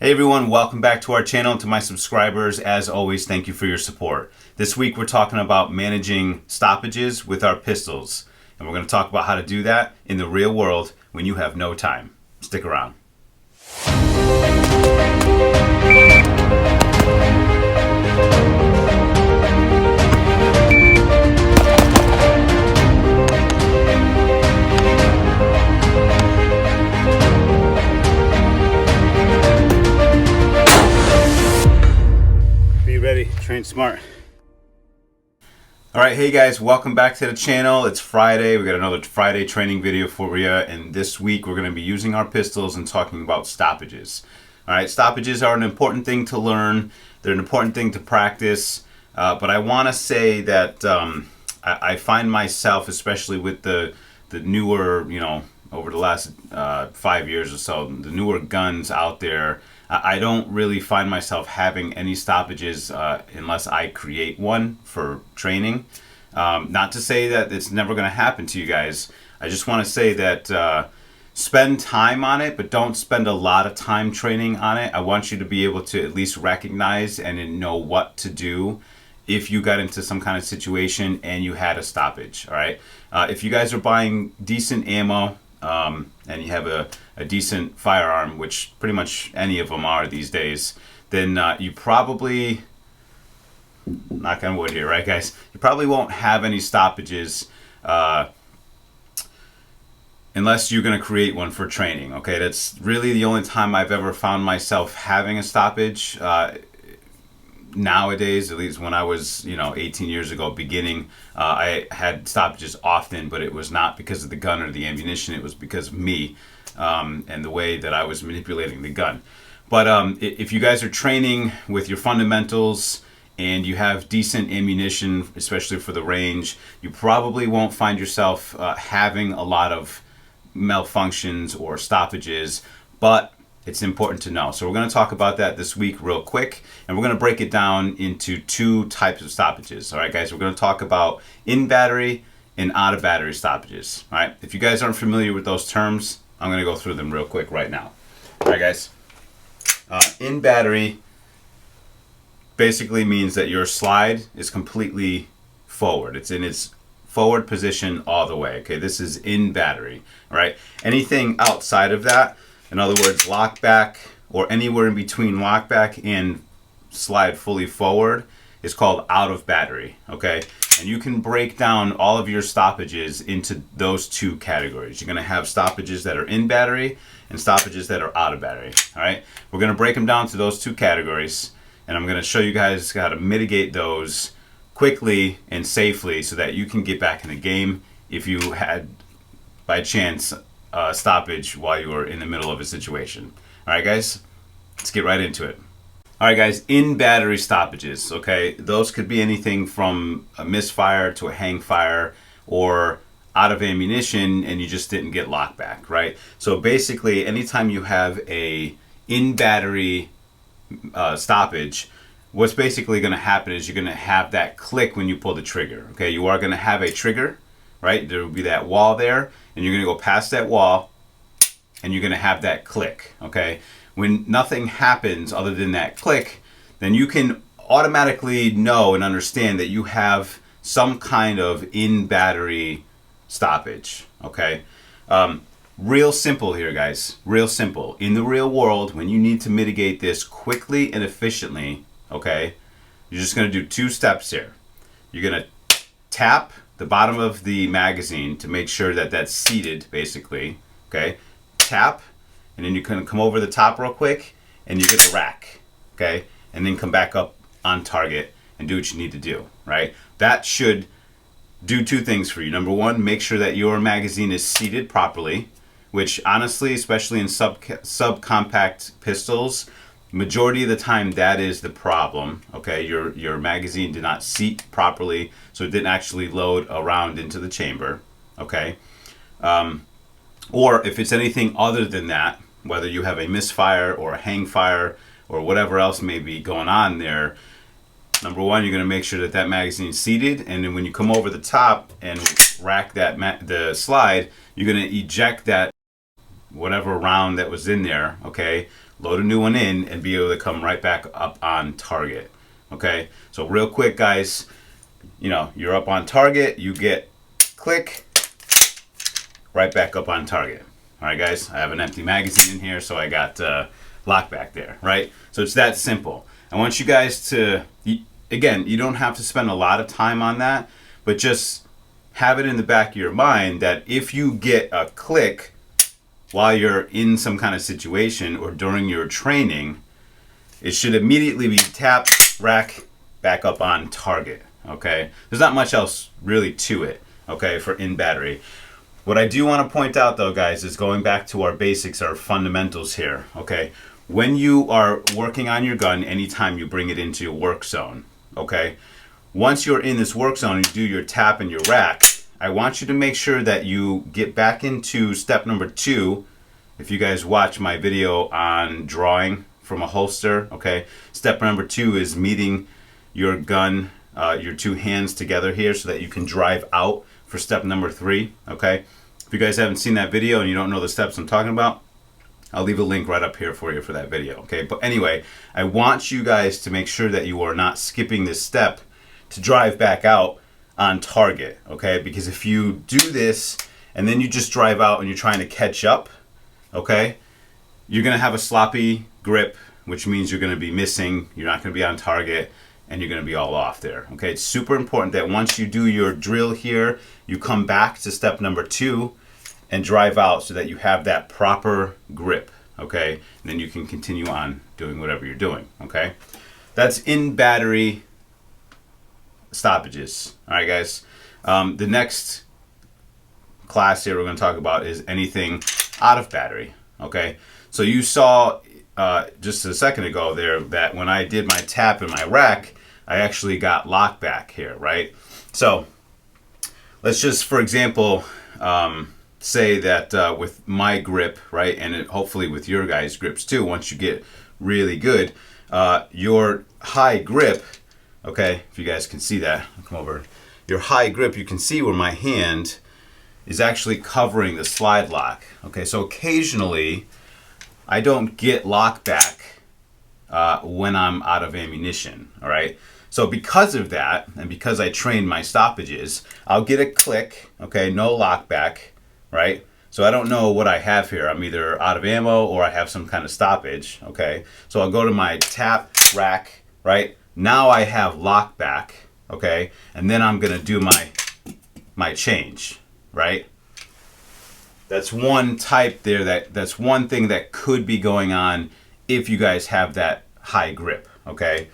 Hey everyone, welcome back to our channel and to my subscribers. As always, thank you for your support. This week we're talking about managing stoppages with our pistols. And we're going to talk about how to do that in the real world when you have no time. Stick around. Be ready, train smart. Alright, hey guys, welcome back to the channel. It's Friday. We got another Friday training video for you, and this week we're going to be using our pistols and talking about stoppages. Alright, stoppages are an important thing to learn. They're an important thing to practice, but I want to say that I find myself, especially with the newer, over the last 5 years or so, the newer guns out there, I don't really find myself having any stoppages unless I create one for training. Not to say that it's never going to happen to you guys. I just want to say that spend time on it, but don't spend a lot of time training on it. I want you to be able to at least recognize and know what to do if you got into some kind of situation and you had a stoppage. All right. If you guys are buying decent ammo, and you have a decent firearm, which pretty much any of them are these days, then you probably, knock on wood here, right guys, you probably won't have any stoppages unless you're going to create one for training. Okay, that's really the only time I've ever found myself having a stoppage. Nowadays, at least when I was 18 years ago beginning, I had stoppages often, but it was not because of the gun or the ammunition. It was because of me and the way that I was manipulating the gun. But if you guys are training with your fundamentals and you have decent ammunition, especially for the range, you probably won't find yourself having a lot of malfunctions or stoppages, but it's important to know. So we're going to talk about that this week real quick, and we're going to break it down into two types of stoppages. All right, guys, we're going to talk about in battery and out of battery stoppages. All right, if you guys aren't familiar with those terms, I'm going to go through them real quick right now. All right, guys, in battery basically means that your slide is completely forward. It's in its forward position all the way. Okay, this is in battery. All right, anything outside of that, in other words, lock back or anywhere in between lock back and slide fully forward, is called out of battery, okay? And you can break down all of your stoppages into those two categories. You're gonna have stoppages that are in battery and stoppages that are out of battery, all right? We're gonna break them down to those two categories, and I'm gonna show you guys how to mitigate those quickly and safely so that you can get back in the game if you had, by chance, stoppage while you were in the middle of a situation. All right, guys, let's get right into it. All right, guys, in battery stoppages, okay, those could be anything from a misfire to a hang fire or out of ammunition and you just didn't get locked back, right? So basically, anytime you have a in battery stoppage, what's basically going to happen is you're going to have that click when you pull the trigger. Okay, you are going to have a trigger, right? There will be that wall there, and you're going to go past that wall, and you're going to have that click. Okay, when nothing happens other than that click, then you can automatically know and understand that you have some kind of in battery stoppage. Okay, real simple here, guys. Real simple. In the real world, when you need to mitigate this quickly and efficiently, okay, you're just going to do two steps here. You're going to tap the bottom of the magazine to make sure that that's seated, basically. Okay, tap, and then you can come over the top real quick, and you're going to rack. Okay, and then come back up on target and do what you need to do. Right, that should do two things for you. Number one, make sure that your magazine is seated properly, which honestly, especially in subcompact pistols, majority of the time that is the problem. Okay, your magazine did not seat properly, so it didn't actually load around into the chamber. Okay, or if it's anything other than that, whether you have a misfire or a hang fire or whatever else may be going on there, number one, you're going to make sure that that magazine is seated, and then when you come over the top and rack that the slide, you're going to eject that whatever round that was in there, okay, load a new one in, and be able to come right back up on target. Okay, so real quick, guys, you're up on target, you get click, right back up on target. All right, guys, I have an empty magazine in here, so I got lock back there, right? So it's that simple. I want you guys to, again, you don't have to spend a lot of time on that, but just have it in the back of your mind that if you get a click while you're in some kind of situation or during your training, it should immediately be tap, rack, back up on target, okay? There's not much else really to it, okay, for in battery. What I do want to point out though, guys, is going back to our basics, our fundamentals here, okay? When you are working on your gun, anytime you bring it into your work zone, okay? Once you're in this work zone and you do your tap and your rack, I want you to make sure that you get back into step number 2. If you guys watch my video on drawing from a holster, okay? Step number 2 is meeting your gun, your 2 hands together here so that you can drive out for step number 3, okay? If you guys haven't seen that video and you don't know the steps I'm talking about, I'll leave a link right up here for you for that video, okay? But anyway, I want you guys to make sure that you are not skipping this step to drive back out on target, okay? Because if you do this and then you just drive out and you're trying to catch up, okay, you're gonna have a sloppy grip, which means you're gonna be missing, you're not gonna be on target, and you're gonna be all off there, okay? It's super important that once you do your drill here, you come back to step number 2 and drive out so that you have that proper grip, okay? And then you can continue on doing whatever you're doing, okay? That's in battery stoppages. All right, guys. The next class here we're going to talk about is anything out of battery. Okay, so you saw just a second ago there that when I did my tap and my rack, I actually got lock back here, right? So let's just, for example, say that with my grip, right, and hopefully with your guys' grips too, once you get really good, your high grip. Okay, if you guys can see that, I'll come over. Your high grip, you can see where my hand is actually covering the slide lock. Okay, so occasionally I don't get lock back when I'm out of ammunition, all right? So because of that, and because I train my stoppages, I'll get a click, okay, no lock back, right? So I don't know what I have here. I'm either out of ammo or I have some kind of stoppage, okay? So I'll go to my tap, rack, right? Now I have lock back, okay? And then I'm gonna do my change, right? That's one type there, that's one thing that could be going on if you guys have that high grip, okay?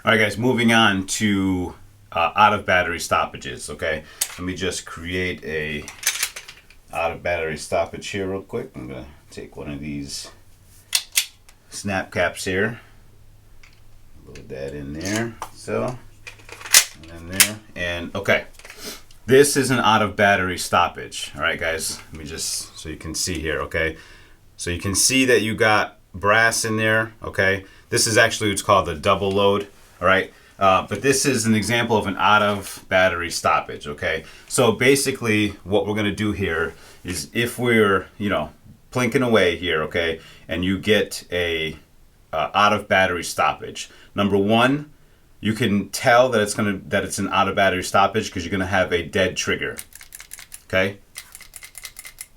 All right, guys, moving on to out of battery stoppages, okay? Let me just create a out of battery stoppage here real quick. I'm gonna take one of these snap caps here. Load that in there, so, and then there, and okay. This is an out of battery stoppage. All right, guys, let me just, so you can see here, okay? So you can see that you got brass in there, okay? This is actually what's called the double load, all right? But this is an example of an out of battery stoppage, okay? So basically what we're gonna do here is if we're, plinking away here, okay, and you get a out of battery stoppage. Number one, you can tell that it's an out of battery stoppage because you're gonna have a dead trigger. Okay?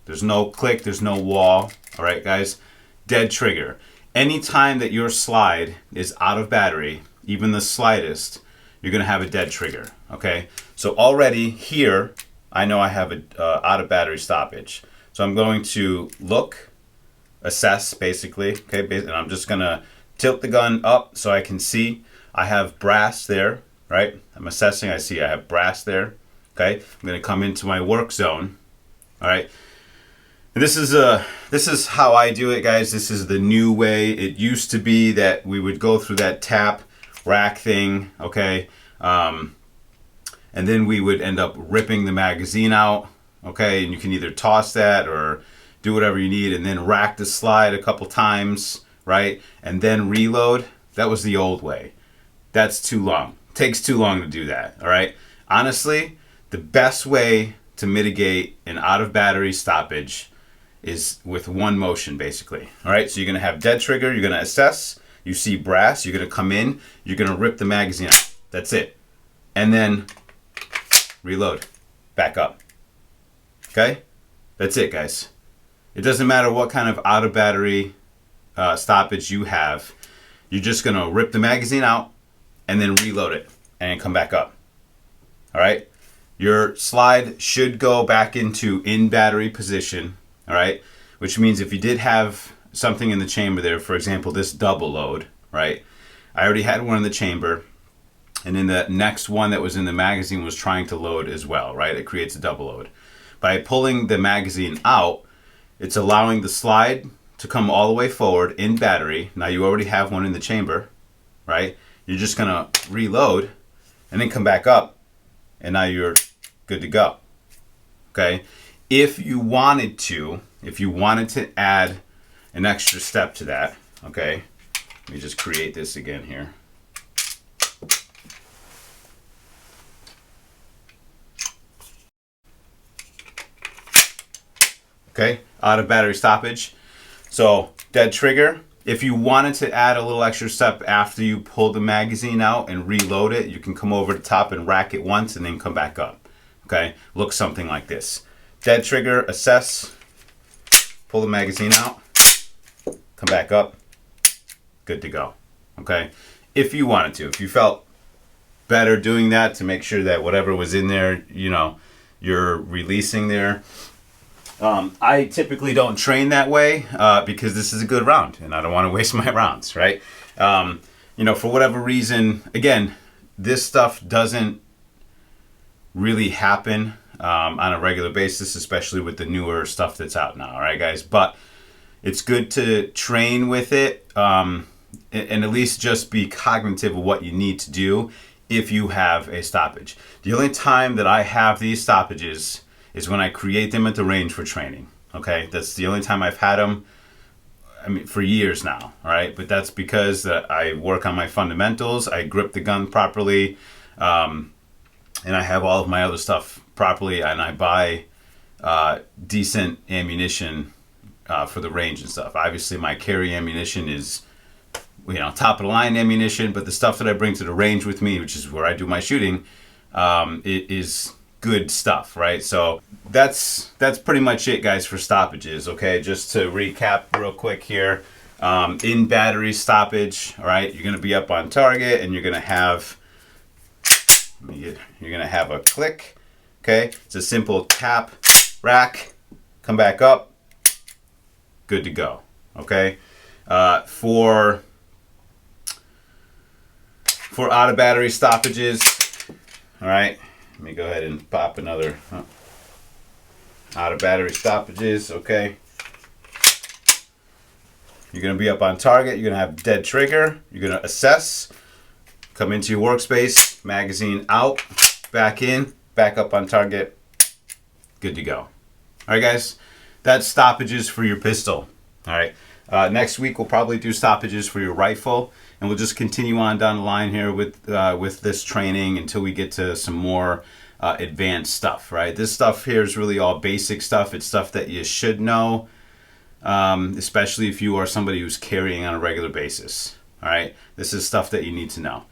There's no click, there's no wall. All right, guys? Dead trigger. Anytime that your slide is out of battery, even the slightest, you're gonna have a dead trigger. Okay? So already here, I know I have a out of battery stoppage. So I'm going to look, assess basically, okay, and I'm just gonna tilt the gun up so I can see I have brass there, right? I'm assessing, I see I have brass there, okay? I'm gonna come into my work zone, all right? And this is how I do it, guys. This is the new way. It used to be that we would go through that tap rack thing, okay? And then we would end up ripping the magazine out, okay? And you can either toss that or do whatever you need and then rack the slide a couple times, right? And then reload. That was the old way. That's too long. Takes too long to do that, all right? Honestly, the best way to mitigate an out of battery stoppage is with one motion basically. All right, so you're gonna have dead trigger, you're gonna assess, you see brass, you're gonna come in, you're gonna rip the magazine out. That's it. And then reload, back up. Okay, that's it, guys. It doesn't matter what kind of out of battery stoppage you have. You're just gonna rip the magazine out and then reload it and come back up. All right, your slide should go back into in battery position. All right, which means if you did have something in the chamber there, for example, this double load, right? I already had one in the chamber, and then the next one that was in the magazine was trying to load as well, right? It creates a double load. By pulling the magazine out, it's allowing the slide to come all the way forward in battery. Now you already have one in the chamber, right? You're just gonna reload and then come back up, and now you're good to go. Okay? If you wanted to add an extra step to that, okay? Let me just create this again here. Okay, out of battery stoppage. So dead trigger. If you wanted to add a little extra step after you pull the magazine out and reload it, you can come over the top and rack it once and then come back up. Okay, looks something like this. Dead trigger, assess, pull the magazine out, come back up, good to go. Okay, if you wanted to, if you felt better doing that to make sure that whatever was in there, you know, you're releasing there. I typically don't train that way because this is a good round and I don't want to waste my rounds, right? You know, for whatever reason, again, this stuff doesn't really happen on a regular basis, especially with the newer stuff that's out now, all right, guys? But it's good to train with it and at least just be cognitive of what you need to do if you have a stoppage. The only time that I have these stoppages is when I create them at the range for training, okay? That's the only time I've had them, I mean, for years now, all right? But that's because I work on my fundamentals, I grip the gun properly, and I have all of my other stuff properly, and I buy decent ammunition for the range and stuff. Obviously, my carry ammunition is, you know, top of the line ammunition, but the stuff that I bring to the range with me, which is where I do my shooting, it is good stuff, right? So that's pretty much it, guys, for stoppages. Okay, just to recap real quick here, in battery stoppage, all right, you're gonna be up on target and you're gonna have a click. Okay, it's a simple tap, rack, come back up, good to go. Okay, for out of battery stoppages, all right, let me go ahead and pop another out of battery stoppages. Okay, you're gonna be up on target, you're gonna have dead trigger, you're gonna assess, come into your workspace, magazine out, back in, back up on target, good to go. All right, guys, that's stoppages for your pistol. All right, next week we'll probably do stoppages for your rifle, and we'll just continue on down the line here with this training until we get to some more advanced stuff, right? This stuff here is really all basic stuff. It's stuff that you should know, especially if you are somebody who's carrying on a regular basis. All right, this is stuff that you need to know.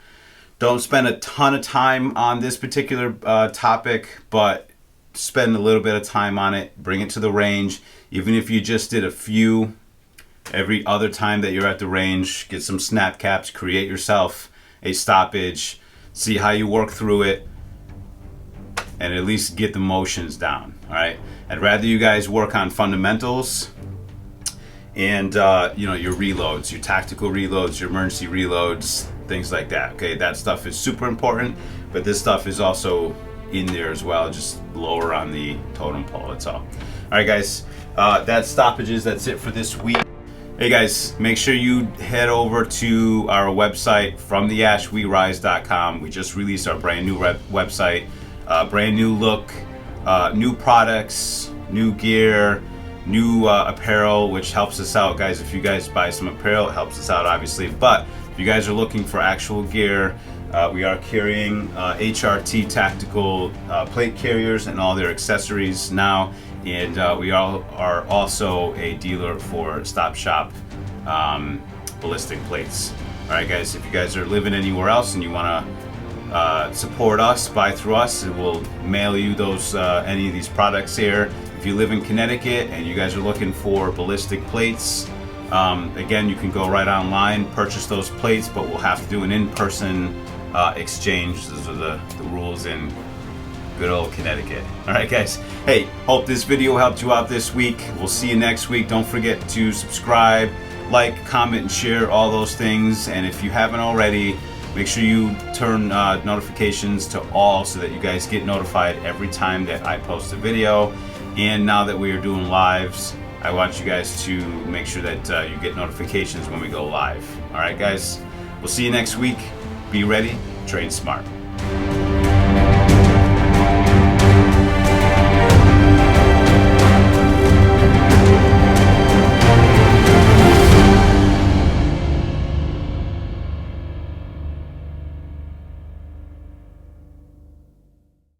Don't spend a ton of time on this particular topic, but spend a little bit of time on it. Bring it to the range. Even if you just did a few every other time that you're at the range, get some snap caps, create yourself a stoppage, see how you work through it, and at least get the motions down. All right, I'd rather you guys work on fundamentals and you know, your reloads, your tactical reloads, your emergency reloads, things like that. Okay, that stuff is super important, but this stuff is also in there as well, just lower on the totem pole. That's all. All right, guys, that's stoppages. That's it for this week. Hey guys, make sure you head over to our website, FromTheAshWeRise.com. We just released our brand new website, brand new look, new products, new gear, new apparel, which helps us out, guys. If you guys buy some apparel, it helps us out, obviously. But if you guys are looking for actual gear, we are carrying HRT tactical plate carriers and all their accessories now And we all are also a dealer for Stop Shop ballistic plates. All right, guys, if you guys are living anywhere else and you want to support us, buy through us, and we'll mail you those any of these products here. If you live in Connecticut and you guys are looking for ballistic plates, again, you can go right online, purchase those plates, but we'll have to do an in-person exchange. Those are the rules in good old Connecticut. All right, guys. Hey, hope this video helped you out this week. We'll see you next week. Don't forget to subscribe, like, comment, and share all those things. And if you haven't already, make sure you turn notifications to all so that you guys get notified every time that I post a video. And now that we are doing lives, I want you guys to make sure that you get notifications when we go live. All right, guys. We'll see you next week. Be ready. Train smart.